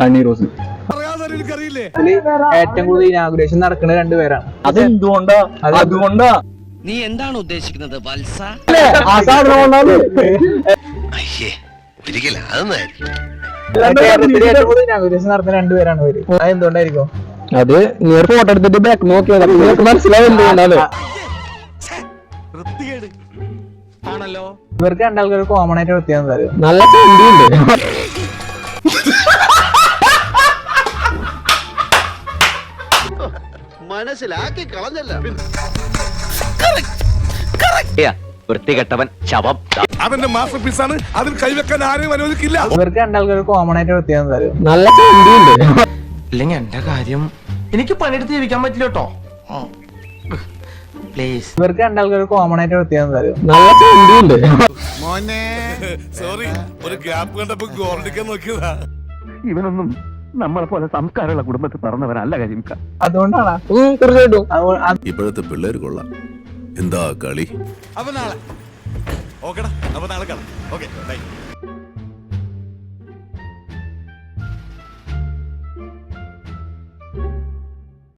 ഹണി റോസ്. ഏറ്റവും കൂടുതൽ ഇനാഗുറേഷൻ നടക്കുന്ന രണ്ടുപേരാണ്. അതെന്തുകൊണ്ടാ? അതുകൊണ്ടാ. നീ എന്താണ് ഉദ്ദേശിക്കുന്നത് വത്സ? ആ സാധനം കൊണ്ടാണ്. കേരളത്തിൽ ഏറ്റവും കൂടുതൽ ഇനാഗുറേഷൻ നടത്തുന്ന രണ്ടുപേരാണ് ഇവര്. അതെന്തുകൊണ്ടായിരിക്കും? അത് നീ ഫോട്ടോ എടുത്തിട്ട് ബാക്ക് നോക്കിയാൽ നിങ്ങൾക്ക് മനസ്സിലാവുന്നുണ്ടല്ലോ. ഇവർക്ക് രണ്ടാൾക്കാർ കോമൺ ആയിട്ട് വ്യത്യാസം തരും. നല്ല ചണ്ടിയുണ്ട്. മനസ്സിലാക്കി കളഞ്ഞല്ല. വൃത്തികെട്ടവൻ ശവം. അവന്റെ മാസ്റ്റർ പീസാണ്, അതിൽ കൈവെക്കാൻ ആരെയും അനുവദിക്കില്ല. ഇവർക്ക് രണ്ടാൾക്കാർ കോമൺ ആയിട്ട് വ്യത്യാസം തരും. നല്ല ചണ്ടിയുണ്ട്. ഇല്ലെങ്കിൽ എന്റെ കാര്യം എനിക്ക് പണിയെടുത്ത് ജീവിക്കാൻ പറ്റില്ല കേട്ടോ. പ്ലീസ്. ഇവർക്ക് രണ്ടാൾക്കാർ കോമൺ ആയിട്ട് വ്യത്യാസം തരും. നല്ല ചണ്ടിയുണ്ട്. സോറി, ഒരു ഗ്യാപ്പ് കണ്ടപ്പോ ഗോൾഡിക്കാൻ നോക്കിയതാ. ഇവനൊന്നും നമ്മളെ പോലെ സംസ്കാരമുള്ള കുടുംബത്തിൽ പറഞ്ഞവരല്ല കരിമിക്ക. അതുകൊണ്ടാണ് തീർച്ചയായിട്ടും. ഇപ്പോഴത്തെ പിള്ളേർ കൊള്ളാം. എന്താ കളി? അപ്പൊ നാളെ ഓക്കെടാ, അപ്പൊ നാളെ കാണാം. ഓക്കെ.